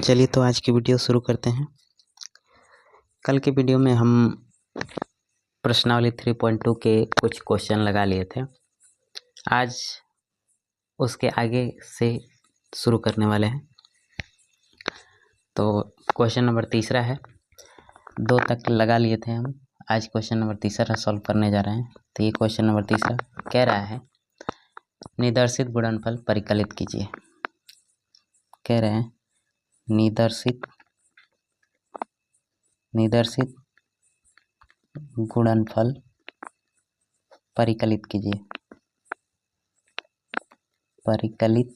चलिए तो आज की वीडियो शुरू करते हैं। कल के वीडियो में हम प्रश्नावली 3.2 के कुछ क्वेश्चन लगा लिए थे। आज उसके आगे से शुरू करने वाले हैं। तो क्वेश्चन नंबर तीसरा है, 2 तक लगा लिए थे हम, आज क्वेश्चन नंबर तीसरा सॉल्व करने जा रहे हैं। तो ये क्वेश्चन नंबर तीसरा कह रहा है निर्देशित गुणनफल परिकलित कीजिए। कह रहे हैं निर्देशित गुणनफल परिकलित कीजिए। परिकलित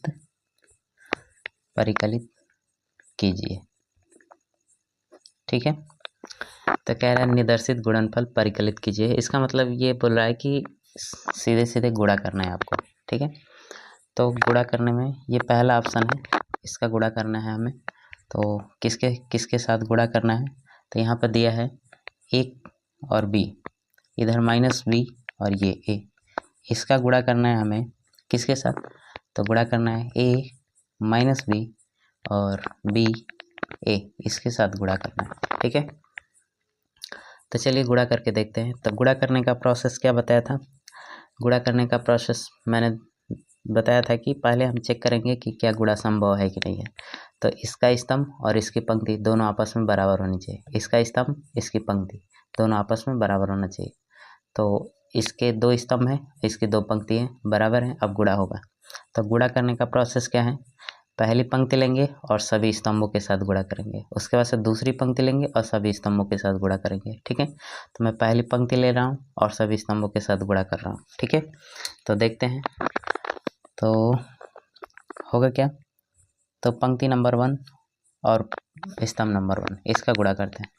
कीजिए, ठीक है। तो कह रहा है निर्देशित गुणनफल परिकलित कीजिए। इसका मतलब ये बोल रहा है कि सीधे सीधे गुणा करना है आपको, ठीक है। तो गुणा करने में ये पहला ऑप्शन है, इसका गुणा करना है हमें। तो किसके साथ गुणा करना है? तो यहाँ पर दिया है a और b, इधर -b और ये a, इसका गुणा करना है हमें किसके साथ? तो गुणा करना है a -b और b a, इसके साथ गुणा करना है, ठीक है। तो चलिए गुणा करके देखते हैं। तो गुणा करने का प्रोसेस क्या बताया था? गुणा करने का प्रोसेस मैंने बताया था कि पहले हम चेक करेंगे कि क्या गुणा संभव है कि नहीं है। तो इसका स्तंभ और इसकी पंक्ति दोनों आपस में बराबर होनी चाहिए। इसका स्तंभ, इसकी पंक्ति दोनों आपस में बराबर होना चाहिए। तो इसके 2 स्तंभ हैं, इसकी 2 पंक्ति हैं, बराबर हैं, अब गुणा होगा। तो गुणा करने का प्रोसेस क्या है? पहली पंक्ति लेंगे और सभी स्तंभों के साथ गुणा करेंगे। उसके बाद से दूसरी पंक्ति लेंगे और सभी स्तंभों के साथ गुणा करेंगे, ठीक है। तो मैं पहली पंक्ति ले रहा हूँ और सभी स्तंभों के साथ गुणा कर रहा हूँ, ठीक है। तो देखते हैं तो होगा क्या। तो पंक्ति नंबर 1 और स्तंभ नंबर 1, इसका गुणा करते हैं।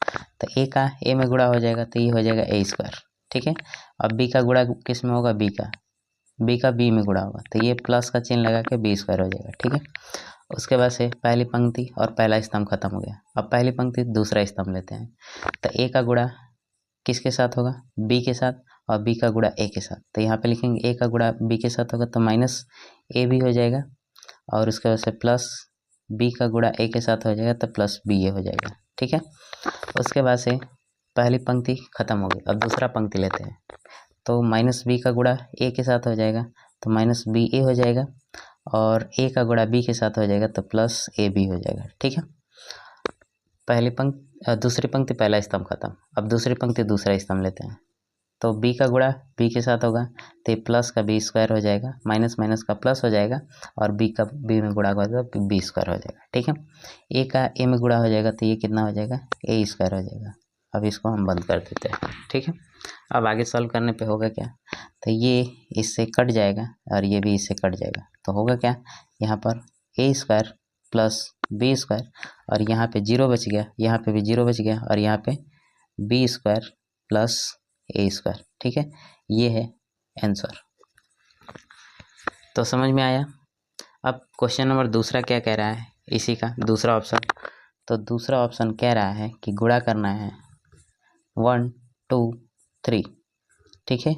तो a का a में गुणा हो जाएगा तो ये हो जाएगा a², ठीक है। अब b का गुणा किस में होगा? b का b में गुणा होगा तो ये प्लस का चिन्ह लगा के b² हो जाएगा, ठीक है। उसके बाद से पहली पंक्ति और पहला स्तंभ खत्म हो गया। अब पहली पंक्ति दूसरा स्तंभ लेते हैं। तो a का गुणा किसके साथ होगा? b के साथ, और b का गुणा a के साथ। तो यहाँ पे लिखेंगे a का गुणा b के साथ होगा तो -a भी हो जाएगा, और उसके बाद से प्लस b का गुणा a के साथ हो जाएगा तो प्लस ba हो जाएगा, ठीक है। उसके बाद से पहली पंक्ति खत्म हो गई, अब दूसरा पंक्ति लेते हैं। तो -b का गुणा a के साथ हो जाएगा तो -ba हो जाएगा, और a का गुणा b के साथ हो जाएगा तो +ab हो जाएगा, ठीक है। दूसरी पंक्ति पहला स्तंभ खत्म, अब दूसरी पंक्ति दूसरा स्तंभ लेते हैं। तो b का गुणा b के साथ होगा तो प्लस का b² हो जाएगा, माइनस का प्लस हो जाएगा, और b का b में गुणा होगा तो b² हो जाएगा, ठीक है। a का a में गुणा हो जाएगा तो ये कितना हो जाएगा? a² हो जाएगा। अब इसको हम बंद कर देते हैं, ठीक है। अब आगे सॉल्व करने पे होगा क्या? तो ये इससे कट जाएगा और ये भी इससे कट जाएगा। तो होगा क्या? यहाँ पर a² प्लस b², और यहाँ पे 0 बच गया, यहाँ पे भी 0 बच गया, और यहाँ पे b² प्लस a², ठीक है। ये है आंसर। तो समझ में आया। अब क्वेश्चन नंबर दूसरा क्या कह रहा है? इसी का दूसरा ऑप्शन। तो दूसरा ऑप्शन कह रहा है कि गुणा करना है 1 2 3, ठीक है।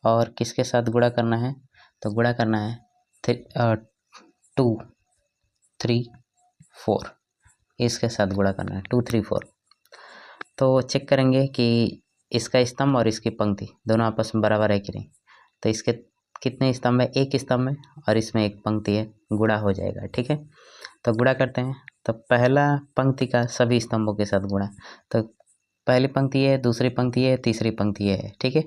और किसके साथ गुणा करना है? तो गुणा करना है 2 3 4, इसके साथ गुणा करना है 2 3 4। तो चेक करेंगे कि इसका स्तंभ और इसकी पंक्ति दोनों आपस में बराबर है कि नहीं। तो इसके कितने स्तंभ है? एक स्तंभ है और इसमें एक पंक्ति है, गुणा हो जाएगा, ठीक है। तो गुणा करते हैं। तो पहला पंक्ति का सभी स्तंभों के साथ गुणा। तो पहली पंक्ति है, दूसरी पंक्ति है, तीसरी पंक्ति है, ठीक है।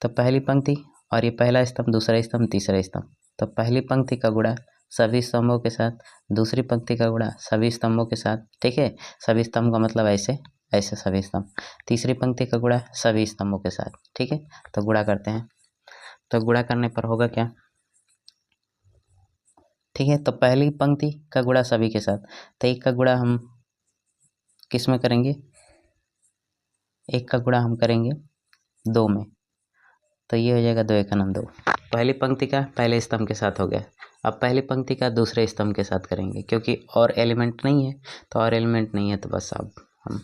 तो पहली पंक्ति और ये पहला स्तंभ, दूसरा स्तंभ, तीसरा स्तंभ। तो पहली पंक्ति का गुणा सभी स्तंभों के साथ, दूसरी पंक्ति का गुणा सभी स्तंभों के साथ, ठीक है। सभी स्तंभ का मतलब ऐसे ऐसे सभी स्तंभ। तीसरी पंक्ति का गुणा सभी स्तंभों के साथ, ठीक है। तो गुणा करते हैं। तो गुणा करने पर होगा क्या? ठीक है। तो पहली पंक्ति का गुणा सभी के साथ, तो एक का गुणा हम किस में करेंगे? एक का गुणा हम करेंगे 2 में, तो ये हो जाएगा 2 × 2। पहली पंक्ति का पहले स्तंभ के साथ हो गया। अब पहली पंक्ति का दूसरे स्तंभ के साथ करेंगे, क्योंकि और एलिमेंट नहीं है। तो और एलिमेंट नहीं है तो बस अब हम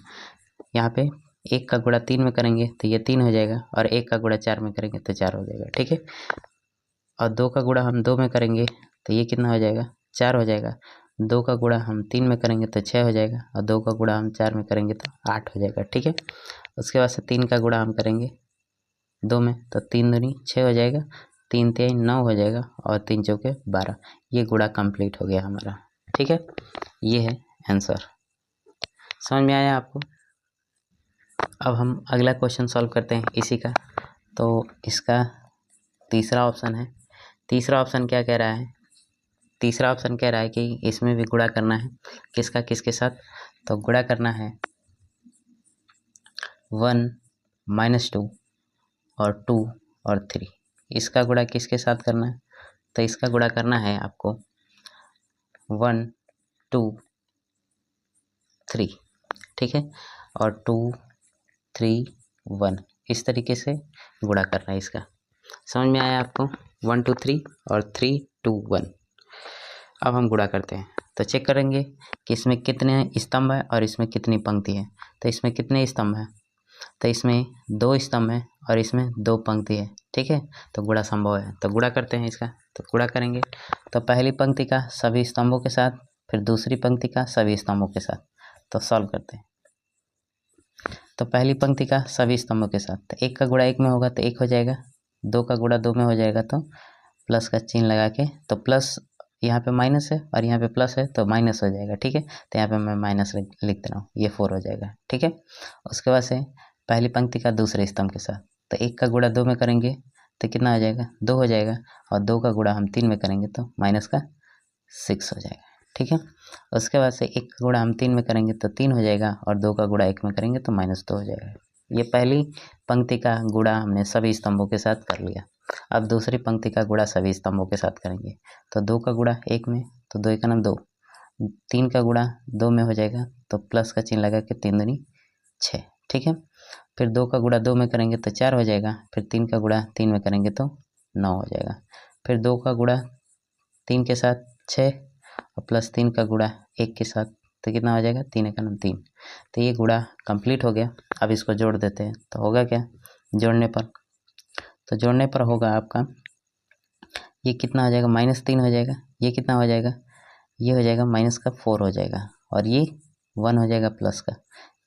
यहाँ पे 1 का गुणा 3 में करेंगे तो ये 3 हो जाएगा, और 1 का गुणा 4 में करेंगे तो 4 हो जाएगा, ठीक है। और 2 का गुणा हम 2 में करेंगे तो ये कितना हो जाएगा? 4 हो जाएगा, 2 का गुणा हम 3 में करेंगे तो 6 हो जाएगा, और 2 का गुणा हम 4 में करेंगे तो 8 हो जाएगा। ठीक है, उसके बाद से 3 का गुणा हम करेंगे 2 में तो 3 दूनी 6 हो जाएगा, 3 तिहाई 9 हो जाएगा, और 3 चौके 12। ये गुणा कंप्लीट हो गया हमारा। ठीक है, ये है आंसर। समझ में आया आपको? अब हम अगला क्वेश्चन सॉल्व करते हैं इसी का। तो इसका तीसरा ऑप्शन है। तीसरा ऑप्शन क्या कह रहा है? तीसरा ऑप्शन कह रहा है कि इसमें भी गुणा करना है। किसका किसके साथ? तो गुणा करना है 1 - 2 और 2 और 3। इसका गुणा किसके साथ करना है? तो इसका गुणा करना है आपको 1 2 3, ठीक है, और 2 3 1, इस तरीके से गुणा करना है इसका। समझ में आया आपको? 1 2 3 और 3 2 1। अब हम गुणा करते हैं तो चेक करेंगे कि इसमें कितने स्तंभ है और इसमें कितनी पंक्ति है। तो इसमें कितने स्तंभ है? तो इसमें 2 स्तंभ है और इसमें 2 पंक्ति है। ठीक है, तो गुणा संभव है। तो गुणा करते हैं इसका। तो गुणा करेंगे तो पहली पंक्ति का सभी स्तंभों के साथ, फिर दूसरी पंक्ति का सभी स्तंभों के साथ। तो सॉल्व करते हैं। तो पहली पंक्ति का सभी स्तंभों के साथ, तो 1 का गुणा 1 में होगा तो 1 हो जाएगा, 2 का गुणा 2 में हो जाएगा तो प्लस का चिन्ह लगा के, तो प्लस यहाँ पे माइनस है और यहाँ पे प्लस है तो माइनस हो जाएगा। ठीक है, तो यहाँ पे मैं माइनस लिख दे रहा हूँ, ये 4 हो जाएगा। ठीक है, उसके बाद से पहली पंक्ति का दूसरे स्तंभ के साथ, तो 1 का गुणा 2 में करेंगे तो कितना हो जाएगा? 2 हो जाएगा, और 2 का गुणा हम 3 में करेंगे तो माइनस का 6 हो जाएगा। ठीक है, उसके बाद से 1 का गुणा हम 3 में करेंगे तो 3 हो जाएगा, और 2 का गुणा 1 में करेंगे तो -2 हो जाएगा। ये पहली पंक्ति का गुणा हमने सभी स्तंभों के साथ कर लिया। अब दूसरी पंक्ति का गुणा सभी स्तंभों के साथ करेंगे। तो 2 का गुणा 1 में, तो 2 1 2, 3 का गुणा 2 में हो जाएगा तो प्लस का चिन्ह लगा के 3 दूनी 6। ठीक है, फिर 2 का गुणा 2 में करेंगे तो 4 हो जाएगा, फिर 3 का गुणा 3 में करेंगे तो 9 हो जाएगा, फिर 2 का गुणा 3 के साथ 6, और प्लस 3 का गुणा 1 के साथ, तो कितना हो जाएगा? 3 1 3। तो ये गुणा कंप्लीट हो गया। अब इसको जोड़ देते हैं तो होगा क्या जोड़ने पर? तो जोड़ने पर होगा आपका ये कितना हो जाएगा? -3 हो जाएगा। ये कितना हो जाएगा? ये हो जाएगा -4 हो जाएगा, और ये 1 हो जाएगा प्लस का,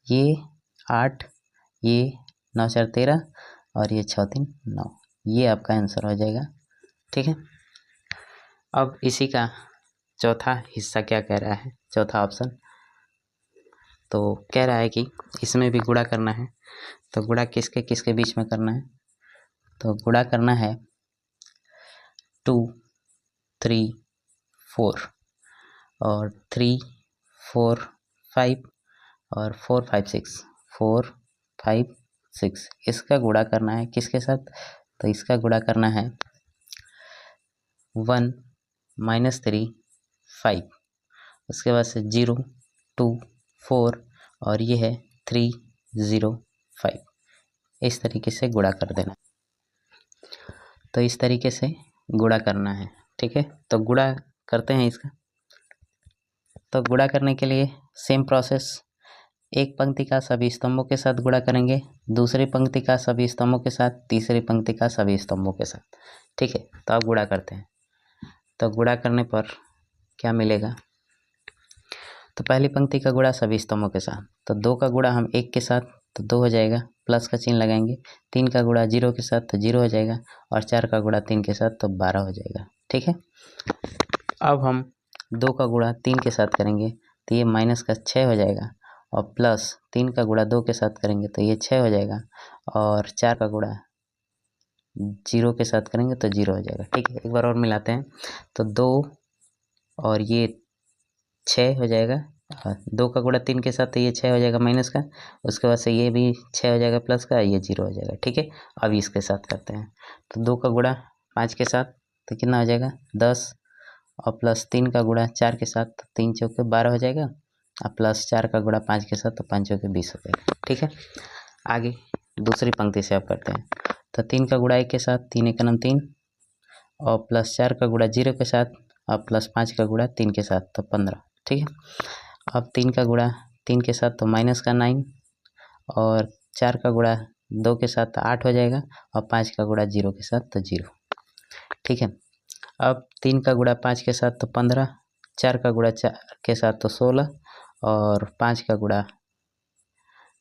ये 8, ये 9 4 13, और ये 6 3 9। ये आपका आंसर हो जाएगा। ठीक है, अब इसी का चौथा हिस्सा क्या कह रहा है? चौथा ऑप्शन तो कह रहा है कि इसमें भी गुणा करना है। तो गुणा किसके किसके बीच में करना है? तो गुणा करना है 2 3 4, और 3 4 5, और 4 5 6, 4 5 6, इसका गुणा करना है किसके साथ? तो इसका गुणा करना है 1 -3 5, उसके बाद से 0 2 4, और ये है 3 0 5। इस तरीके से गुणा कर देना। तो इस तरीके से गुणा करना है। ठीक है, तो गुणा करते हैं इसका। तो गुणा करने के लिए सेम प्रोसेस, एक पंक्ति का सभी स्तंभों के साथ गुणा करेंगे, दूसरी पंक्ति का सभी स्तंभों के साथ, तीसरी पंक्ति का सभी स्तंभों के साथ। ठीक है, तो अब गुणा करते हैं। तो गुणा करने पर क्या मिलेगा? तो पहली पंक्ति का गुणा सभी स्तंभों के साथ, तो 2 का गुणा हम 1 के साथ तो 2 हो जाएगा, प्लस का चिन्ह लगाएंगे। 3 का गुणा 0 के साथ तो 0 हो जाएगा, और 4 का गुणा 3 के साथ तो 12 हो जाएगा। ठीक है, अब हम 2 का गुणा 3 के साथ करेंगे तो ये माइनस का 6 हो जाएगा, और प्लस 3 का गुणा 2 के साथ करेंगे तो ये 6 हो जाएगा, और 4 का गुणा 0 के साथ करेंगे तो 0 हो जाएगा। ठीक है, एक बार और मिलाते हैं। तो 2 और ये 6 हो जाएगा, 2 का गुणा 3 के साथ तो ये 6 हो जाएगा माइनस का, उसके बाद से ये भी 6 हो जाएगा प्लस का, ये 0 हो जाएगा। ठीक है, अब इसके साथ करते हैं। तो 2 का गुणा 5 के साथ तो कितना हो जाएगा? 10, और प्लस 3 का गुणा 4 के साथ तो 3 चौके 12 हो जाएगा, और प्लस 4 का गुणा 5 के साथ तो 5 चौके 20 हो जाएगा। ठीक है, आगे दूसरी पंक्ति से अब करते हैं। तो 3 का गुणा 1 के साथ 3 1 3, और प्लस 4 का गुणा 0 के साथ, और प्लस 5 का गुणा 3 के साथ तो 15। ठीक है, अब 3 का गुणा 3 के साथ तो माइनस का 9, और 4 का गुणा 2 के साथ तो 8 हो जाएगा, और 5 का गुणा 0 के साथ तो 0। ठीक है, अब 3 का गुणा 5 के साथ तो 15, 4 का गुणा 4 के साथ तो 16 और 5 का गुणा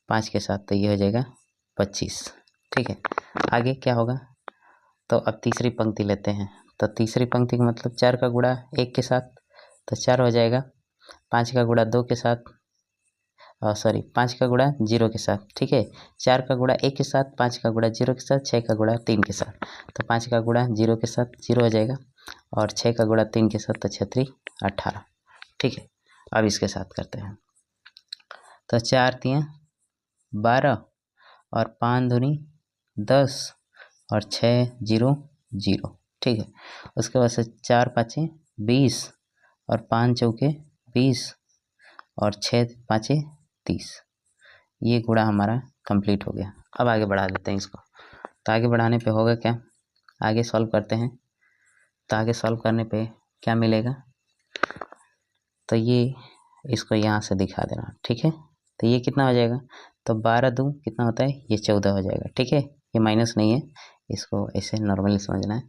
5 के साथ तो ये हो जाएगा 25। ठीक है, आगे क्या होगा, तो अब तीसरी पंक्ति लेते हैं। तो तीसरी पंक्ति का मतलब 4 का गुणा 1 के साथ तो 4 हो जाएगा, 5 का गुणा 2 के साथ 5 का गुणा 0 के साथ। ठीक है, 4 का गुणा 1 के साथ, 5 का गुणा 0 के साथ, 6 का गुणा 3 के साथ। तो 5 का गुणा 0 के साथ 0 हो जाएगा और 6 का गुणा 3 के साथ तो 6 3 18। ठीक है, अब इसके साथ करते हैं। तो 4 3 12 और 5 दूनी 10 और 6 0 0। ठीक है, उसके बाद से 4 5 20 और 5 चौके 20 और 6 5 30। ये गुणा हमारा कंप्लीट हो गया। अब आगे बढ़ा देते हैं इसको। तो आगे बढ़ाने पे होगा क्या, आगे सॉल्व करते हैं। तो आगे सॉल्व करने पे क्या मिलेगा, तो ये इसको यहाँ से दिखा देना। ठीक है, तो ये कितना हो जाएगा, तो 12 दूँ कितना होता है, ये 14 हो जाएगा। ठीक है, ये माइनस नहीं है, इसको ऐसे नॉर्मली समझना है।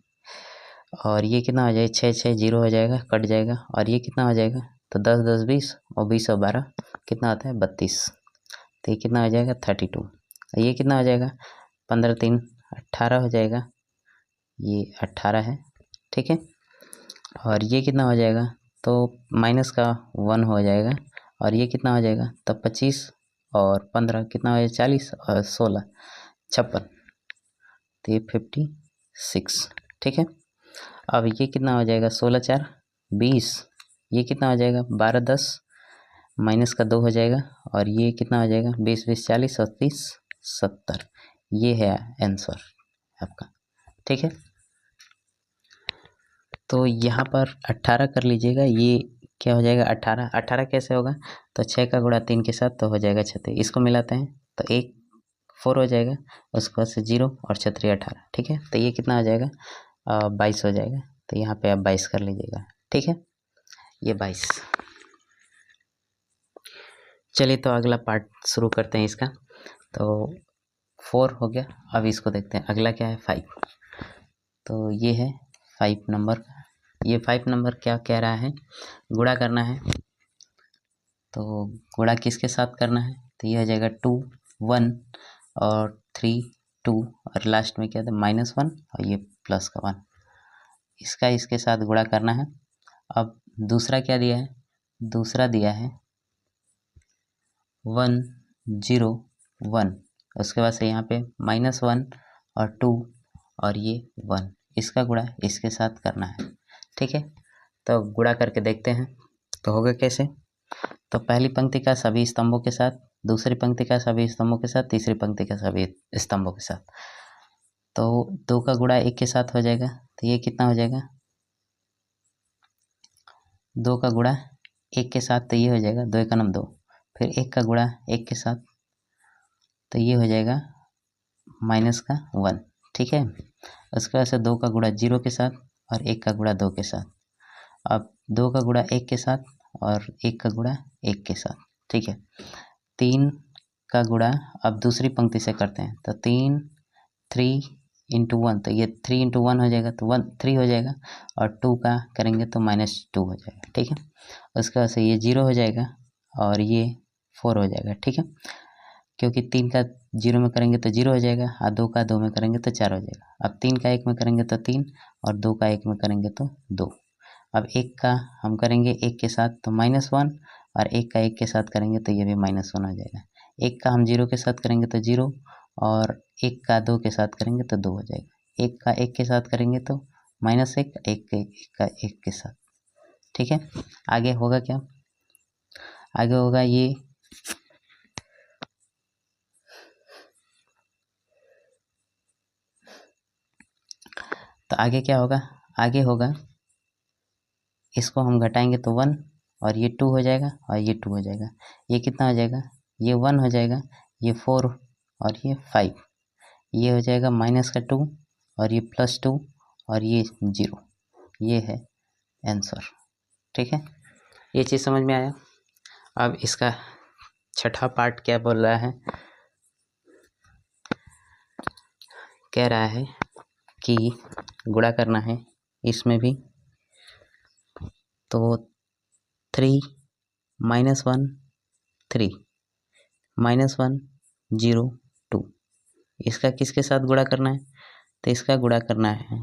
और ये कितना हो जाएगा, 6 6 0 हो जाएगा, कट जाएगा। और ये कितना हो जाएगा, तो 10 10 20 और 20 और 12 कितना होता है 32। तो ये कितना हो जाएगा 32। ये कितना हो जाएगा 15 3 18 हो जाएगा, ये 18 है। ठीक है, और ये कितना हो जाएगा, तो माइनस का 1 हो जाएगा। और ये कितना हो जाएगा, तो 25 और 15 कितना हो जाएगा 40 और 16 56। तो ये 56। ठीक है, अब ये कितना हो जाएगा 16 4 20। ये कितना हो जाएगा 12 10 माइनस का 2 हो जाएगा। और ये कितना हो जाएगा 20 20 40 और 30 70। ये है आंसर आपका। ठीक है, तो यहाँ पर 18 कर लीजिएगा। ये क्या हो जाएगा 18 18 कैसे होगा, तो 6 का गुणा 3 के साथ तो हो जाएगा 36। इसको मिलाते हैं तो 1 4 हो जाएगा, उसके बाद से 0 और 6 18। ठीक है, तो ये कितना हो जाएगा 22 हो जाएगा। तो यहाँ पे आप 22 कर लीजिएगा। ठीक है, ये 22। चलिए तो अगला पार्ट शुरू करते हैं इसका। तो 4 हो गया, अब इसको देखते हैं अगला क्या है 5। तो ये है 5 नंबर। ये 5 नंबर क्या कह रहा है, गुणा करना है। तो गुणा किसके साथ करना है, तो ये हो जाएगा 2 1 और 3 2 और लास्ट में क्या था -1 और ये प्लस का 1। इसका इसके साथ गुणा करना है। अब दूसरा क्या दिया है, दूसरा दिया है 1 0 1। उसके बाद से यहाँ पे -1 और 2 और ये 1। इसका गुणा इसके साथ करना है। ठीक है, तो गुणा करके देखते हैं तो होगा कैसे। तो पहली पंक्ति का सभी स्तंभों के साथ, दूसरी पंक्ति का सभी स्तंभों के साथ, तीसरी पंक्ति का सभी स्तंभों के साथ। तो 2 का गुणा 1 के साथ हो जाएगा, तो ये कितना हो जाएगा 2 का गुणा 1 के साथ, तो ये हो जाएगा 2 1 9 2। फिर 1 का गुणा 1 के साथ, तो ये हो जाएगा माइनस का 1। ठीक है, उसके बाद से 2 का गुणा 0 के साथ और 1 का गुणा 2 के साथ। अब 2 का गुणा 1 के साथ और 1 का गुणा 1 के साथ। ठीक है, 3 का गुणा अब दूसरी पंक्ति से करते हैं। तो 3 3 इंटू 1, तो ये 3 इंटू 1 हो जाएगा, तो 1 3 हो जाएगा। और 2 का करेंगे तो -2 हो जाएगा। ठीक है, उसके बाद से ये 0 हो जाएगा और ये 4 हो जाएगा। ठीक है, क्योंकि 3 का 0 में करेंगे तो 0 हो जाएगा और 2 का 2 में करेंगे तो 4 हो जाएगा। अब 3 का 1 में करेंगे तो 3 और 2 का 1 में करेंगे तो 2। अब 1 का हम करेंगे 1 के साथ तो -1 और 1 का 1 के साथ करेंगे तो ये भी -1 हो जाएगा। 1 का हम 0 के साथ करेंगे तो 0 और 1 का 2 के साथ करेंगे तो 2 हो जाएगा। 1 का 1 के साथ करेंगे तो -1 1 का 1 के साथ। ठीक है, आगे होगा क्या, आगे होगा ये तो आगे क्या होगा, आगे होगा इसको हम घटाएंगे तो 1 और ये 2 हो जाएगा और ये 2 हो जाएगा। ये कितना हो जाएगा, ये 1 हो जाएगा, ये 4 और ये 5। ये हो जाएगा -2 और ये +2 और ये 0। ये है आंसर। ठीक है, ये चीज़ समझ में आया। अब इसका छठा पार्ट क्या बोल रहा है, कह रहा है कि गुणा करना है इसमें भी। तो 3 -1 3 -1 0 2। इसका किसके साथ गुणा करना है? तो इसका गुणा करना है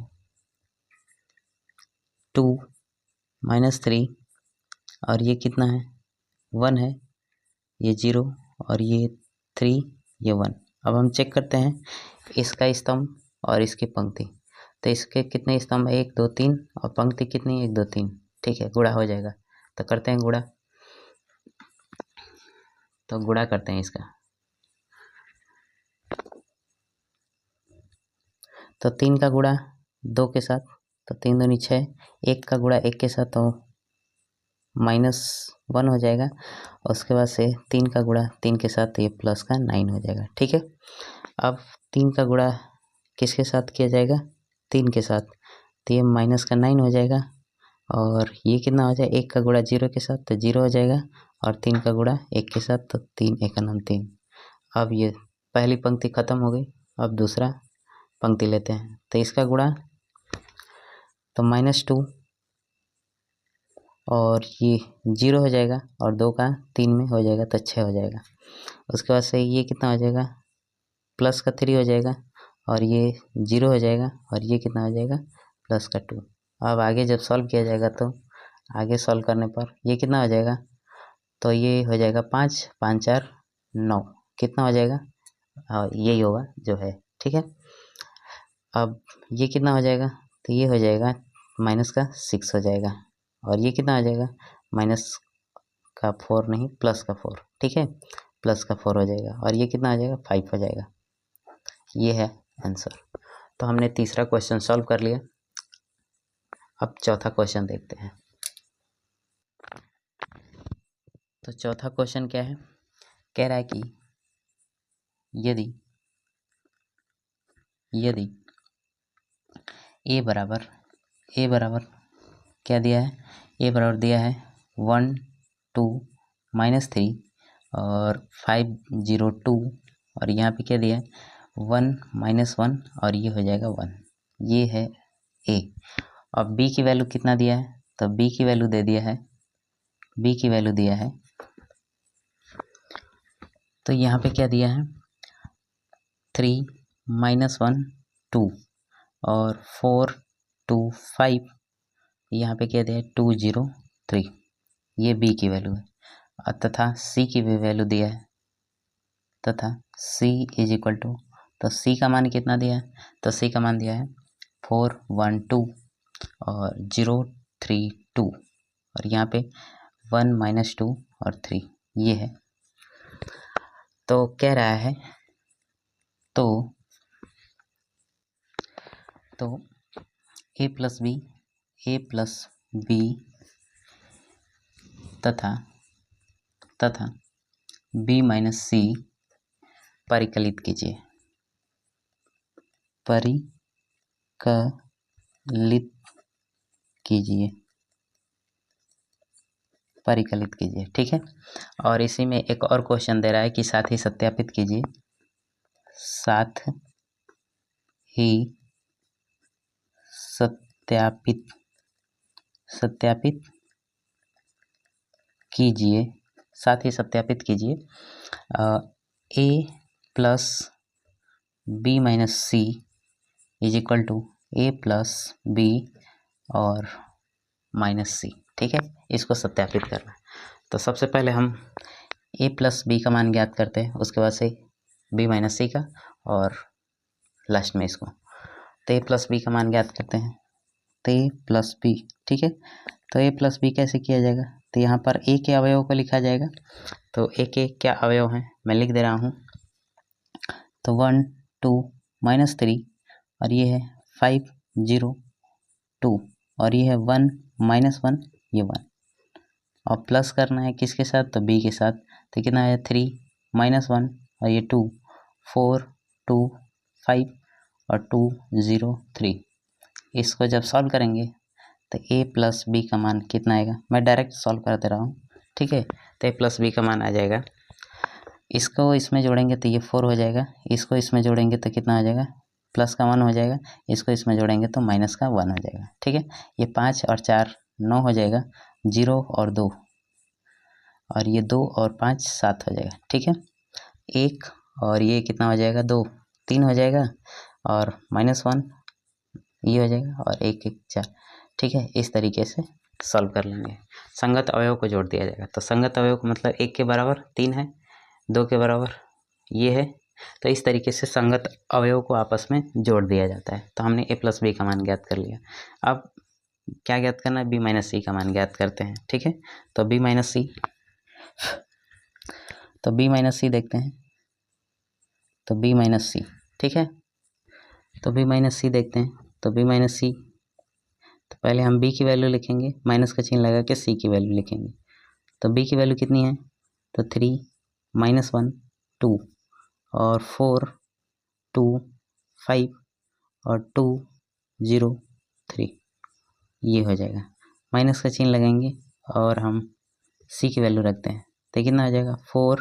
2 -3 और ये कितना है 1 है, ये 0 और ये 3 ये 1। अब हम चेक करते हैं इसका स्तंभ और इसकी पंक्ति। तो इसके कितने स्तंभ है 1 2 3 और पंक्ति कितनी 1 2 3। ठीक है, गुणा हो जाएगा। तो करते हैं गुणा। तो गुणा करते हैं इसका। तो 3 का गुणा 2 के साथ तो 3 दूनी 6, 1 का गुणा 1 के साथ तो -1 हो जाएगा। उसके बाद से 3 का गुणा 3 के साथ ये प्लस का 9 हो जाएगा। ठीक है, अब 3 का गुणा किसके साथ किया जाएगा 3 के साथ, तो ये माइनस का 9 हो जाएगा। और ये कितना हो जाएगा 1 का गुणा 0 के साथ तो 0 हो जाएगा और 3 का गुणा 1 के साथ तो 3 1 3। अब ये पहली पंक्ति खत्म हो गई। अब दूसरा पंक्ति लेते हैं। तो इसका गुणा तो -2 और ये 0 हो जाएगा और 2 का 3 में हो जाएगा तो 6 हो जाएगा। उसके बाद से ये कितना हो जाएगा प्लस का 3 हो जाएगा और ये 0 हो जाएगा और ये कितना हो जाएगा प्लस का 2। अब आगे जब सॉल्व किया जाएगा तो आगे सॉल्व करने पर ये कितना हो जाएगा, तो ये हो जाएगा 5 5 4 9 कितना हो जाएगा यही होगा जो है। ठीक है, अब ये कितना हो जाएगा, तो ये हो जाएगा माइनस का 6 हो जाएगा और ये कितना हो जाएगा माइनस का 4 नहीं प्लस का 4। ठीक है, प्लस का 4 हो जाएगा और ये कितना हो जाएगा 5 हो जाएगा। ये है आंसर। तो हमने तीसरा क्वेश्चन सॉल्व कर लिया। अब चौथा क्वेश्चन देखते हैं। तो चौथा क्वेश्चन क्या है, कह रहा है कि यदि ए बराबर क्या दिया है, ए बराबर दिया है 1 2 -3 और 5 0 2 और यहाँ पे क्या दिया है 1 -1 और ये हो जाएगा 1। ये है ए। अब बी की वैल्यू कितना दिया है, तो बी की वैल्यू दे दिया है, बी की वैल्यू दिया है तो यहाँ पे क्या दिया है 3 -1 2 और 4 2 5, यहाँ पे क्या दिया है 2 0 3। ये बी की वैल्यू है तथा सी की भी वैल्यू दिया है तथा सी इज इक्वल टू, तो सी का मान कितना दिया है, तो सी का मान दिया है 4 1 2 और 0 3 2 और यहाँ पे 1 -2 और 3 ये है। तो कह रहा है तो ए प्लस बी तथा बी माइनस सी परिकलित कीजिए, परिकलित कीजिए। ठीक है, और इसी में एक और क्वेश्चन दे रहा है कि साथ ही सत्यापित कीजिए, साथ ही सत्यापित कीजिए a plus b minus c is equal to a plus b और माइनस सी। ठीक है, इसको सत्यापित करना है। तो सबसे पहले हम ए प्लस बी का मान ज्ञात करते हैं, उसके बाद से बी माइनस सी का और लास्ट में इसको। तो ए प्लस बी का मान ज्ञात करते हैं, तो ए प्लस बी। ठीक है, तो ए प्लस बी कैसे किया जाएगा, तो यहाँ पर ए के अवयव को लिखा जाएगा। तो ए के क्या अवयव हैं मैं लिख दे रहा हूँ, तो 1 2 -3 और ये है 5 0 2 और ये है 1 -1 ये 1 और प्लस करना है किसके साथ, तो बी के साथ। तो कितना है 3 -1 और ये 2 4 2 5 और 2 0 3। इसको जब सॉल्व करेंगे तो ए प्लस बी का मान कितना आएगा, मैं डायरेक्ट सॉल्व कर दे रहा हूँ। ठीक है, तो ए प्लस बी का मान आ जाएगा, इसको इसमें जोड़ेंगे तो ये 4 हो जाएगा, इसको इसमें जोड़ेंगे तो कितना हो जाएगा प्लस का 1 हो जाएगा, इसको इसमें जोड़ेंगे तो माइनस का 1 हो जाएगा। ठीक है, ये 5 और 4 9 हो जाएगा, 0 और 2 और ये 2 और 5 7 हो जाएगा। ठीक है, 1 और ये कितना हो जाएगा 2 3 हो जाएगा और -1 ये हो जाएगा और 1 1 4। ठीक है, इस तरीके से सॉल्व कर लेंगे। संगत अवयव को जोड़ दिया जाएगा। तो संगत अवयव को मतलब 1 के बराबर 3 है, 2 के बराबर ये है, तो इस तरीके से संगत अवयव को आपस में जोड़ दिया जाता है। तो हमने a + b का मान ज्ञात कर लिया। अब क्या ज्ञात करना है, b - c का मान ज्ञात करते हैं। ठीक है, तो b - c, तो b - c देखते हैं। तो b - c, ठीक है, तो b - c देखते हैं। तो b - c, तो पहले हम b की वैल्यू लिखेंगे, माइनस का चिन्ह लगा के c की वैल्यू लिखेंगे। तो b की वैल्यू कितनी है, तो 3 -1 2 और 4 2 5 और 2 0 3, ये हो जाएगा। माइनस का चिन्ह लगाएंगे और हम c की वैल्यू रखते हैं, तो कितना हो जाएगा 4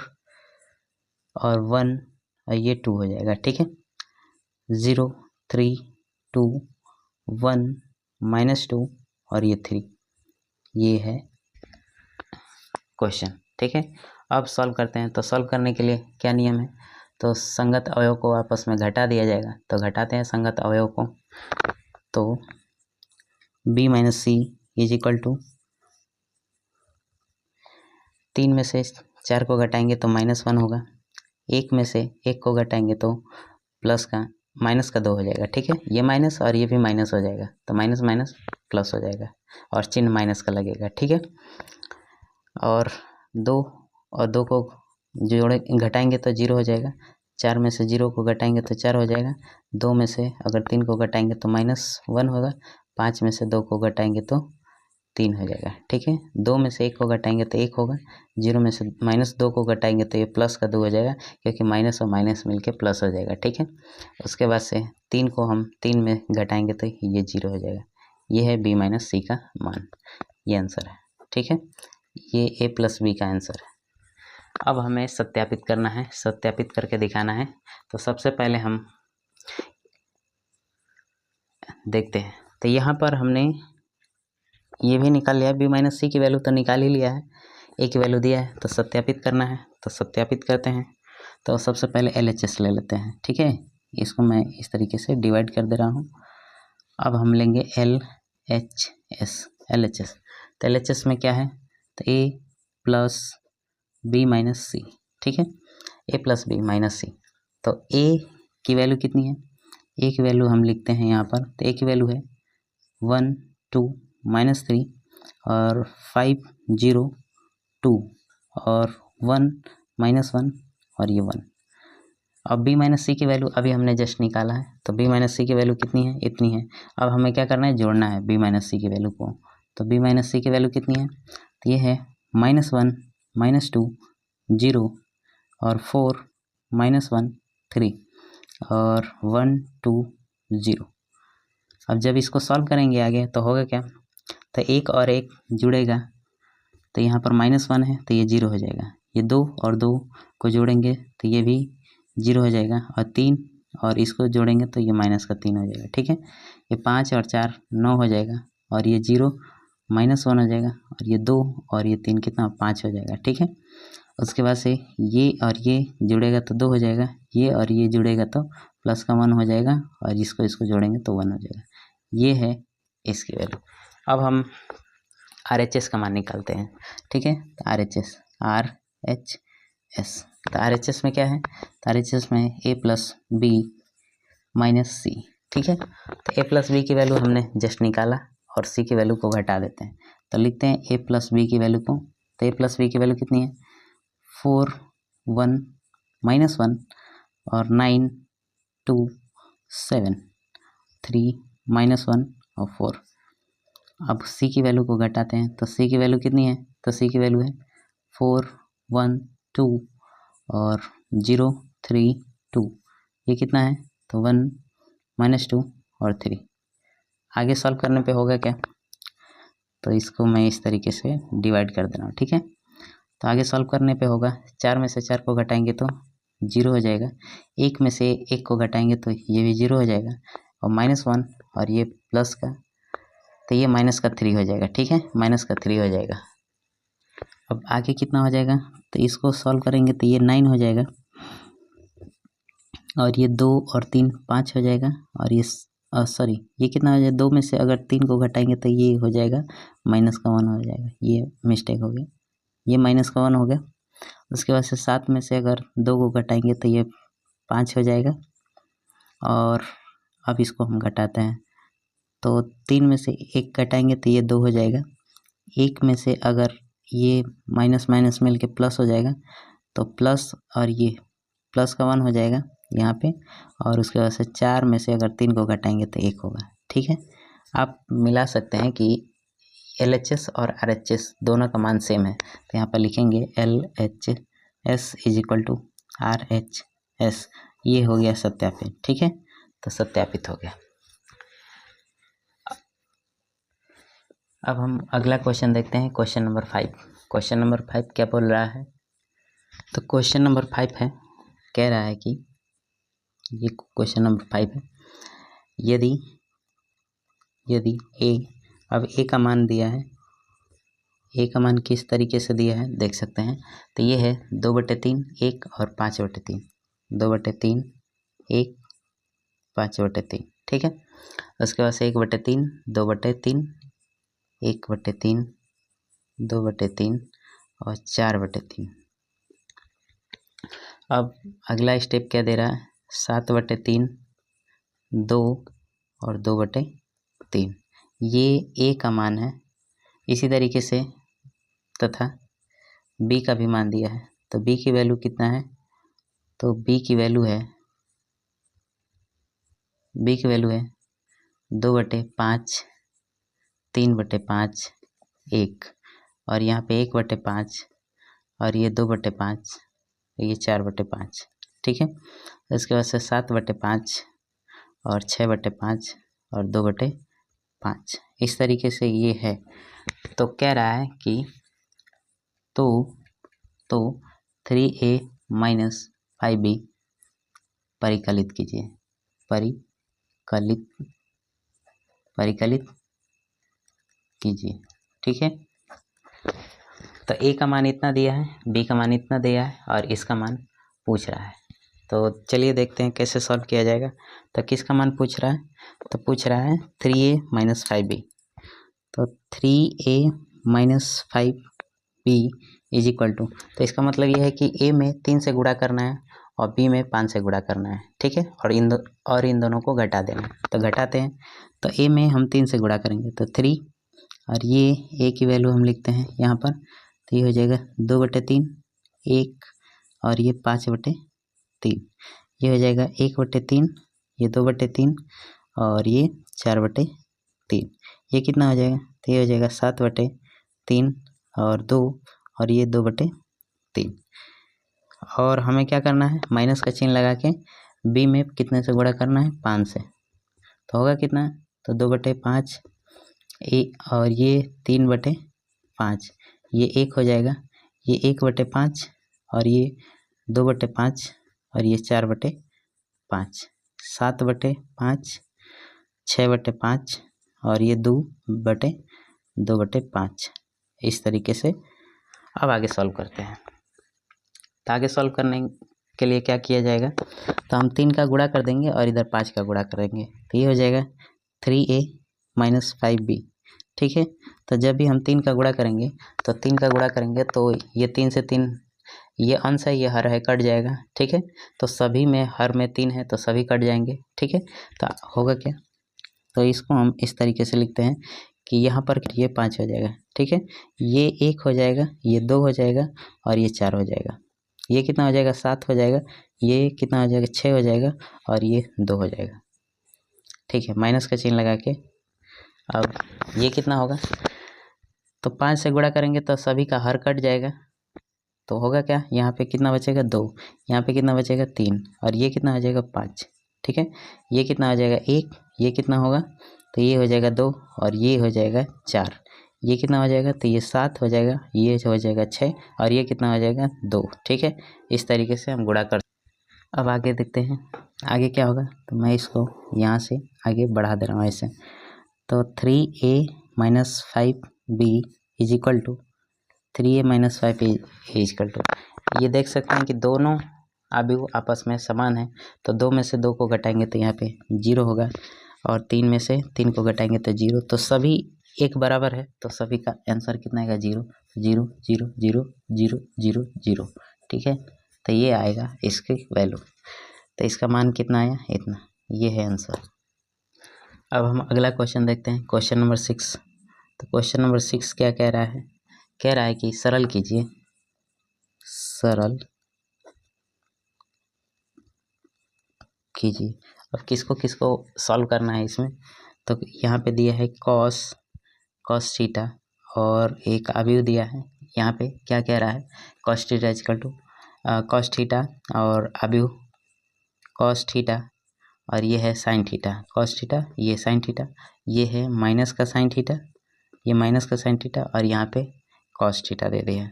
और 1 और ये 2 हो जाएगा। ठीक है, 0 3 2 1 -2 और ये 3, ये है क्वेश्चन। ठीक है, अब सॉल्व करते हैं। तो सॉल्व करने के लिए क्या नियम है, तो संगत अवयव को आपस में घटा दिया जाएगा। तो घटाते हैं संगत अवयव को। तो b - c = 3 में से 4 को घटाएंगे तो -1 होगा, 1 में से 1 को घटाएंगे तो माइनस का 2 हो जाएगा। ठीक है, ये माइनस और ये भी माइनस हो जाएगा, तो माइनस माइनस प्लस हो जाएगा और चिन्ह माइनस का लगेगा। ठीक है, और 2 और 2 को जोड़े घटाएंगे तो 0 हो जाएगा, 4 में से 0 को घटाएंगे तो 4 हो जाएगा, 2 में से अगर 3 को घटाएंगे तो -1 होगा, 5 में से 2 को घटाएंगे तो 3 हो जाएगा। ठीक है, 2 में से 1 को घटाएंगे तो 1 होगा, 0 में से -2 को घटाएंगे तो ये प्लस का 2 हो जाएगा, क्योंकि माइनस और माइनस मिलके प्लस हो जाएगा। ठीक है, उसके बाद से 3 को हम 3 में घटाएंगे तो ये 0 हो जाएगा। ये है b - c का मान, ये आंसर है। ठीक है, ये a + b का आंसर है। अब हमें सत्यापित करना है, सत्यापित करके दिखाना है। तो सबसे पहले हम देखते हैं। तो यहाँ पर हमने ये भी निकाल लिया है, b - c की वैल्यू तो निकाल ही लिया है, a की वैल्यू दिया है, तो सत्यापित करना है। तो सत्यापित करते हैं। तो सबसे पहले LHS ले लेते हैं। ठीक है, इसको मैं इस तरीके से डिवाइड कर दे रहा हूँ। अब हम लेंगे LHS। तो LHS में क्या है, तो a + b - c। ठीक है, a + b - c। तो a की वैल्यू कितनी है, a की वैल्यू हम लिखते हैं यहाँ पर। तो a की वैल्यू है 1 2 -3 और 5 0 2 और 1 -1 और ये 1। अब b - c की वैल्यू अभी हमने जस्ट निकाला है। तो b - c की वैल्यू कितनी है, इतनी है। अब हमें क्या करना है, जोड़ना है b - c की वैल्यू को। तो b - c की वैल्यू कितनी है, तो ये है -1 -2 0 और 4 -1 3 और 1 2 0। अब जब इसको सॉल्व करेंगे आगे तो होगा क्या, तो 1 और 1 जुड़ेगा, तो यहाँ पर -1 है तो ये 0 हो जाएगा। ये 2 और 2 को जोड़ेंगे तो ये भी 0 हो जाएगा, और 3 और इसको जोड़ेंगे तो ये -3 हो जाएगा। ठीक है, ये 5 और 4 9 हो जाएगा, और ये 0 -1 हो जाएगा, और ये 2 और ये 3 कितना 5 हो जाएगा। ठीक है, उसके बाद से ये और ये जुड़ेगा तो 2 हो जाएगा, ये और ये जुड़ेगा तो +1 हो जाएगा, और इसको जोड़ेंगे तो 1 हो जाएगा। ये है इसकी वैल्यू। अब हम RHS का मान निकालते हैं। ठीक है, RHS तो RHS में क्या है, तो RHS में a + b - c। ठीक है, तो a + b की वैल्यू हमने जस्ट निकाला और c की वैल्यू को घटा देते हैं। तो लिखते हैं a + b की वैल्यू को। तो a + b की वैल्यू कितनी है, 4 1 -1 और 9 2 7 3 -1 और 4। अब c की वैल्यू को घटाते हैं। तो c की वैल्यू कितनी है, तो c की वैल्यू है 4 1 2 और 0 3 2। ये कितना है, तो 1 -2 और 3। आगे सॉल्व करने पे होगा क्या, तो इसको मैं इस तरीके से डिवाइड कर दे रहा हूँ। ठीक है, तो आगे सॉल्व करने पे होगा, 4 में से 4 को घटाएंगे तो 0 हो जाएगा, 1 में से 1 को घटाएंगे तो ये भी 0 हो जाएगा, और -1 और ये प्लस का, तो ये -3 हो जाएगा। ठीक है, -3 हो जाएगा। अब अब आगे कितना हो जाएगा, तो इसको सॉल्व करेंगे तो ये 9 हो जाएगा, और ये 2 और 3 5 हो जाएगा, और ये सॉरी ये कितना हो जाएगा, 2 में से अगर 3 को घटाएंगे तो ये हो जाएगा -1 हो जाएगा, ये मिस्टेक हो गया, ये -1 हो गया। उसके बाद से 7 में से अगर 2 को घटाएंगे तो ये 5 हो जाएगा, और अब इसको हम घटाते हैं तो 3 में से 1 घटाएंगे तो ये 2 हो जाएगा। 1 में से अगर ये माइनस माइनस मिल के प्लस हो जाएगा तो प्लस, और ये प्लस का 1 हो जाएगा यहाँ पे, और उसके बाद से 4 में से अगर 3 को घटाएंगे तो 1 होगा। ठीक है, आप मिला सकते हैं कि LHS और RHS दोनों का मान सेम है, तो यहाँ पर लिखेंगे LHS is equal to RHS, ये हो गया सत्यापित। ठीक है, तो सत्यापित हो गया। अब हम अगला क्वेश्चन देखते हैं, क्वेश्चन नंबर 5। क्वेश्चन नंबर 5 क्या बोल रहा है, तो क्वेश्चन नंबर 5 है, कह रहा है कि ये क्वेश्चन नंबर 5 है, यदि a, अब a का मान दिया है, a का मान किस तरीके से दिया है देख सकते हैं, तो ये है 2/3 1 और 5/3, 2/3 1 5/3। ठीक है, उसके बाद से 1/3 2/3 1/3 2/3 और 4/3। अब अगला स्टेप क्या दे रहा है, 7/3 2 और 2/3, ये a का मान है। इसी तरीके से तथा b का भी मान दिया है, तो b की वैल्यू कितना है, तो b की वैल्यू है 2/5 3/5 1, और यहाँ पे 1/5, और ये 2/5, ये 4/5। ठीक है, इसके बाद से 7/5 और 6/5 और 2/5, इस तरीके से ये है। तो कह रहा है कि तो 3a - 5b परिकलित कीजिए, परिकलित कीजिए। ठीक है, तो a का मान इतना दिया है, b का मान इतना दिया है, और इसका मान पूछ रहा है। तो चलिए देखते हैं कैसे सॉल्व किया जाएगा। तो किसका मान पूछ रहा है, तो पूछ रहा है 3a - 5b, तो 3a - 5b is equal to, तो इसका मतलब ये है कि a में 3 से गुणा करना है और b में 5 से गुणा करना है। ठीक है, और इन दोनों को घटा देना है। तो घटाते हैं, तो a में हम 3 से गुणा करेंगे तो 3, और ये a की वैल्यू हम लिखते हैं यहाँ पर, तो ये हो जाएगा 2/3 1, और ये 5/3, ये हो जाएगा 1/3, ये 2/3, और ये 4/3, ये कितना हो जाएगा, तो ये हो जाएगा 7/3 और 2, और ये 2/3। और हमें क्या करना है, माइनस का चिन्ह लगा के b में कितने से गुणा करना है, 5 से, तो होगा कितना, तो 2/5 और ये 3/5, ये 1 हो जाएगा, ये 1/5, और ये 2/5, और ये 4/5, 7/5 6/5, और ये 2/5, इस तरीके से। अब आगे सॉल्व करते हैं। तो आगे सॉल्व करने के लिए क्या किया जाएगा, तो हम 3 का गुणा कर देंगे और इधर 5 का गुणा करेंगे, तो ये हो जाएगा 3a - 5b। ठीक है, तो जब भी हम 3 का गुणा करेंगे तो 3 का गुणा करेंगे तो ये 3 से 3, ये अंश है, ये हर है, कट जाएगा। ठीक है, तो सभी में हर में 3 है तो सभी कट जाएंगे। ठीक है, तो होगा क्या, तो इसको हम इस तरीके से लिखते हैं कि यहाँ पर ये 5 हो जाएगा। ठीक है, ये 1 हो जाएगा, ये 2 हो जाएगा, और ये 4 हो जाएगा, ये कितना हो जाएगा 7 हो जाएगा, ये कितना हो जाएगा 6 हो जाएगा, और ये 2 हो जाएगा। ठीक है, माइनस का चिन्ह लगा के अब ये कितना होगा, तो 5 से गुणा करेंगे तो सभी का हर कट जाएगा, तो होगा क्या, यहाँ पे कितना बचेगा 2, यहाँ पे कितना बचेगा 3, और ये कितना हो जाएगा 5। ठीक है, ये कितना हो जाएगा 1, ये कितना होगा, तो ये हो जाएगा 2, और ये हो जाएगा 4, ये कितना हो जाएगा, तो ये 7 हो जाएगा, ये हो जाएगा 6, और ये कितना हो जाएगा 2। ठीक है, इस तरीके से हम गुणा कर। अब आगे देखते हैं आगे क्या होगा, तो मैं इसको यहाँ से आगे बढ़ा दे रहा हूँ ऐसे, तो 3a - 5b is equal to, 3a minus 5a equal to, ये देख सकते हैं कि दोनों अवयव आपस में समान है, तो 2 में से 2 को घटाएंगे तो यहाँ पे 0 होगा, और 3 में से 3 को घटाएंगे तो 0, तो सभी एक बराबर है, तो सभी का आंसर कितना आएगा 0 0 0 0 0 0 0। ठीक है, तो ये आएगा इसकी वैल्यू, तो इसका मान कितना आया, इतना, ये है आंसर। अब हम अगला क्वेश्चन देखते हैं, क्वेश्चन नंबर 6। तो क्वेश्चन नंबर 6 क्या कह रहा है, कह रहा है कि सरल कीजिए, सरल कीजिए। अब किसको किसको सॉल्व करना है इसमें, तो यहाँ पे दिया है कॉस थीटा, और एक अवयव दिया है, यहाँ पे क्या कह रहा है, cos theta equal to cos theta, और अवयव कॉस थीटा, और ये है साइन थीटा, कॉस थीटा, ये साइन थीटा, ये है माइनस का साइन थीटा, ये माइनस का साइन थीटा, और यहाँ पे कॉस थीटा दे दिया,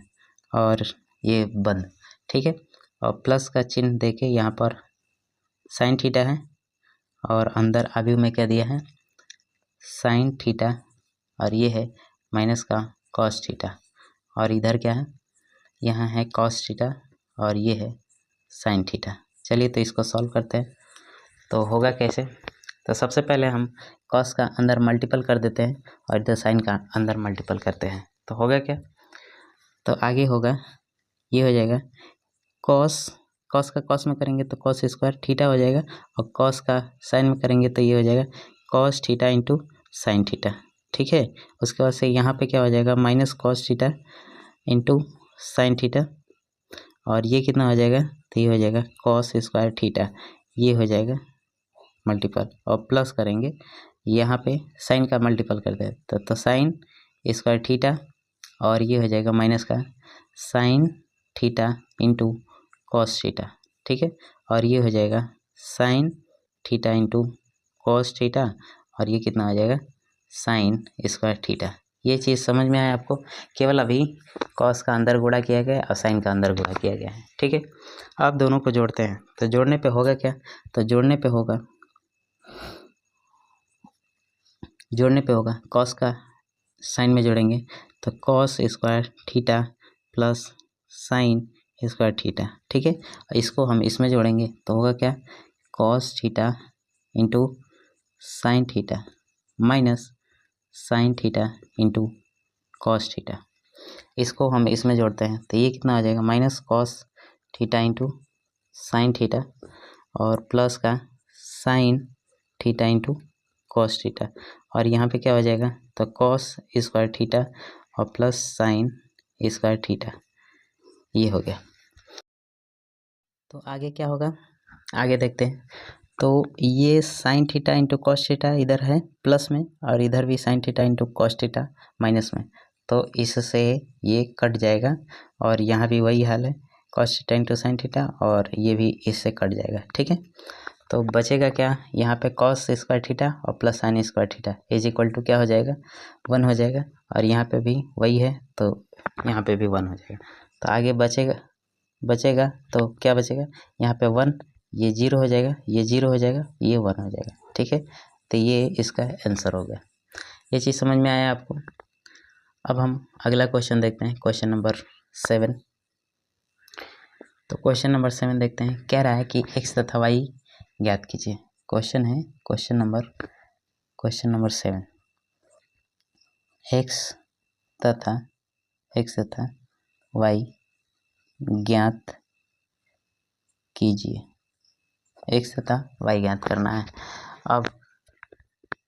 और ये बंद। ठीक है, और प्लस का चिन्ह देके यहाँ पर साइन थीटा है, और अंदर अवयव में क्या दिया है, साइन थीटा, और ये है माइनस का कॉस थीटा, और इधर क्या है, यहाँ है कॉस थीटा, और ये है साइन थीटा। चलिए तो इसको सॉल्व करते हैं, तो होगा कैसे, तो सबसे पहले हम कॉस का अंदर मल्टीपल कर देते हैं, और इधर साइन का अंदर मल्टीपल करते हैं, तो होगा क्या, तो आगे होगा, ये हो जाएगा कॉस का कॉस में करेंगे तो कॉस स्क्वायर थीटा हो जाएगा, और कॉस का साइन में करेंगे तो ये हो जाएगा cos theta into sine theta. ठीक है, उसके बाद से यहाँ पे क्या हो जाएगा, minus cos theta into sine theta, और ये कितना हो जाएगा, तो ये हो जाएगा कॉस स्क्वायर थीटा, ये हो जाएगा मल्टीपल, और प्लस करेंगे यहाँ पे साइन का मल्टीपल कर दे तो साइन स्क्वायर थीटा, और ये हो जाएगा माइनस का sine theta into cos theta. ठीक है, और ये हो जाएगा sine theta into cos theta, और ये कितना आ जाएगा, साइन स्क्वायर थीटा। ये चीज़ समझ में आया आपको, केवल अभी कॉस का अंदर गुणा किया गया और साइन का अंदर गुणा किया गया है। ठीक है, आप दोनों को जोड़ते हैं, तो जोड़ने पे होगा क्या, तो जोड़ने पे होगा कॉस का साइन में जोड़ेंगे तो cos square theta plus sine square theta. ठीक है, इसको हम इसमें जोड़ेंगे तो होगा क्या, cos theta into sine theta minus sine theta into cos theta. इसको हम इसमें जोड़ते हैं तो ये कितना आ जाएगा, minus cos theta into sine theta, और प्लस का sine theta into cos theta, और यहाँ पे क्या हो जाएगा, तो कॉस स्क्वायर थीटा और प्लस साइन स्क्वायर थीटा, ये हो गया। तो आगे क्या होगा, आगे देखते हैं। तो ये sine theta into cos theta इधर है प्लस में, और इधर भी sine theta into cos theta minus में, तो इससे ये कट जाएगा, और यहाँ भी वही हाल है, cos theta into sine theta, और ये भी इससे कट जाएगा। ठीक है, तो बचेगा क्या, यहाँ पे कॉस स्क्वायर थीटा और plus sine square theta is equal to क्या हो जाएगा, 1 हो जाएगा, और यहाँ पे भी वही है तो यहाँ पे भी 1 हो जाएगा। तो आगे बचेगा तो क्या बचेगा, यहाँ पे 1, ये 0 हो जाएगा, ये 0 हो जाएगा, ये 1 हो जाएगा। ठीक है, तो ये इसका आंसर हो गया। ये चीज़ समझ में आया आपको। अब हम अगला क्वेश्चन देखते हैं, क्वेश्चन नंबर 7। तो क्वेश्चन नंबर 7 देखते हैं, कह रहा है कि x तथा y ज्ञात कीजिए। क्वेश्चन है क्वेश्चन नंबर 7, x तथा y ज्ञात कीजिए। x तथा y ज्ञात करना है। अब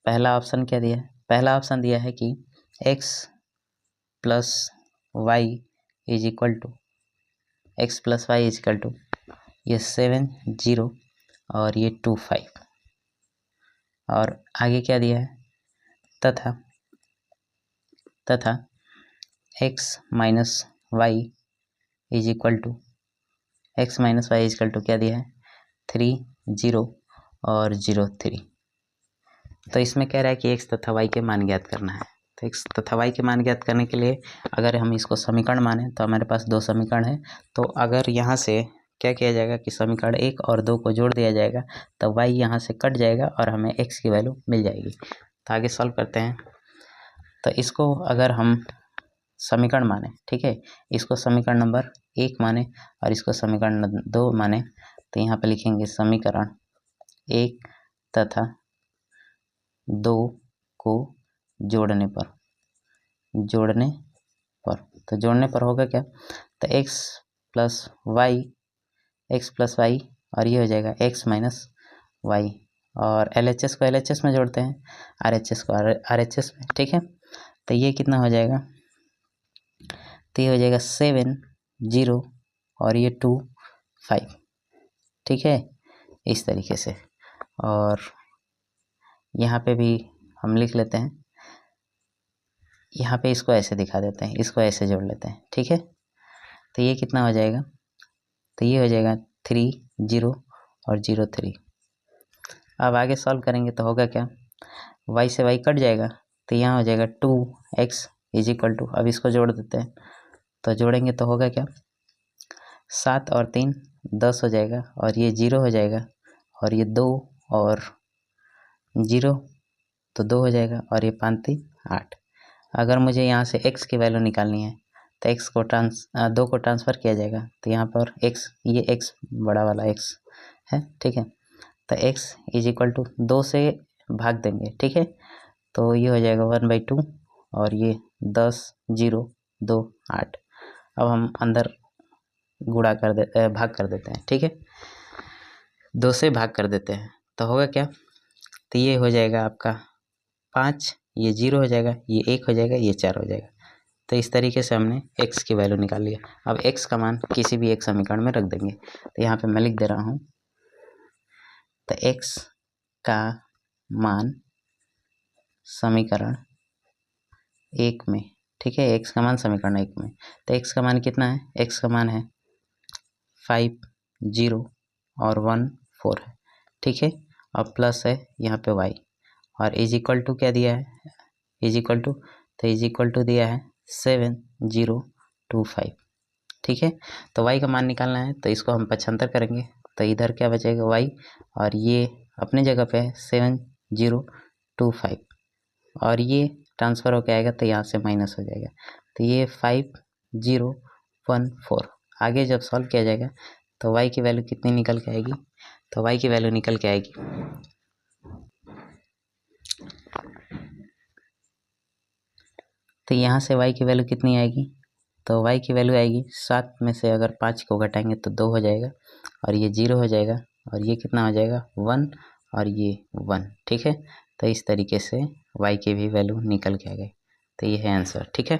पहला ऑप्शन क्या दिया है, पहला ऑप्शन दिया है कि x plus y is equal to ये 7 0 और ये 2 5, और आगे क्या दिया है, तथा x minus y is equal to क्या दिया है, 3 0 और 0 3। तो इसमें कह रहा है कि x तथा y के मान ज्ञात करना है। तो x तथा y के मान ज्ञात करने के लिए अगर हम इसको समीकरण माने तो हमारे पास 2 समीकरण है। तो अगर यहाँ से क्या किया जाएगा कि समीकरण 1 और 2 को जोड़ दिया जाएगा तो y यहाँ से कट जाएगा और हमें x की वैल्यू मिल जाएगी। तो आगे सॉल्व करते हैं। तो इसको अगर हम समीकरण माने, ठीक है। इसको समीकरण नंबर 1 माने और इसको समीकरण 2 माने, तो यहाँ पे लिखेंगे समीकरण 1 तथा 2 को जोड़ने पर, तो जोड़ने पर होगा क्या, तो x प्लस वाई और ये हो जाएगा x माइनस वाई, और LHS को LHS में जोड़ते हैं, RHS को RHS में, ठीक है। तो ये कितना हो जाएगा, तो ये हो जाएगा 7 0 और ये 2 5, ठीक है, इस तरीके से। और यहाँ पे भी हम लिख लेते हैं, यहाँ पे इसको ऐसे दिखा देते हैं, इसको ऐसे जोड़ लेते हैं, ठीक है। तो ये कितना हो जाएगा, तो ये हो जाएगा 3 0 और 0 3। अब आगे सॉल्व करेंगे तो होगा क्या, y से y कट जाएगा, तो यहाँ हो जाएगा 2x इज इक्वल टू, अब इसको जोड़ देते हैं, तो जोड़ेंगे तो होगा क्या, 7 और 3 10 हो जाएगा, और ये 0 हो जाएगा, और ये 2 और 0 तो 2 हो जाएगा, और ये 5 3 8। अगर मुझे यहाँ से x की वैल्यू निकालनी है तो x को 2 को ट्रांसफ़र किया जाएगा, तो यहाँ पर x, ये x बड़ा वाला x है, ठीक है। तो x इज इक्वल टू 2 से भाग देंगे, ठीक है, तो ये हो जाएगा 1/2 और ये 10 0 2 8। अब हम अंदर भाग कर देते हैं, ठीक है, 2 से भाग कर देते हैं, तो होगा क्या, तो ये हो जाएगा आपका 5, ये 0 हो जाएगा, ये 1 हो जाएगा, ये 4 हो जाएगा। तो इस तरीके से हमने x की वैल्यू निकाल लिया। अब x का मान किसी भी एक समीकरण में रख देंगे, तो यहाँ पे मैं लिख दे रहा हूँ, तो x का मान समीकरण 1 में, ठीक है, x का मान समीकरण 1 में, तो x का मान कितना है, x का मान है 5 0 और 1 4 है, ठीक है, और प्लस है यहाँ पे y, और इज इक्वल टू क्या दिया है, इज इक्वल टू, तो इज इक्वल टू दिया है 7 0 2 5, ठीक है। तो y का मान निकालना है, तो इसको हम 75 करेंगे, तो इधर क्या बचेगा y, और ये अपने जगह पे है 7 0 2 5, और ये ट्रांसफ़र होकर आएगा तो यहाँ से माइनस हो जाएगा, तो ये 5 0 1 4। आगे जब सॉल्व किया जाएगा तो y की वैल्यू कितनी निकल के आएगी, तो y की वैल्यू निकल के आएगी, तो यहाँ से y की वैल्यू कितनी आएगी, तो y की वैल्यू आएगी 7 में से अगर 5 को घटाएंगे तो 2 हो जाएगा, और ये 0 हो जाएगा, और ये कितना हो जाएगा 1 और ये 1, ठीक है। तो इस तरीके से y की भी वैल्यू निकल के आ गई, तो ये है आंसर, ठीक है।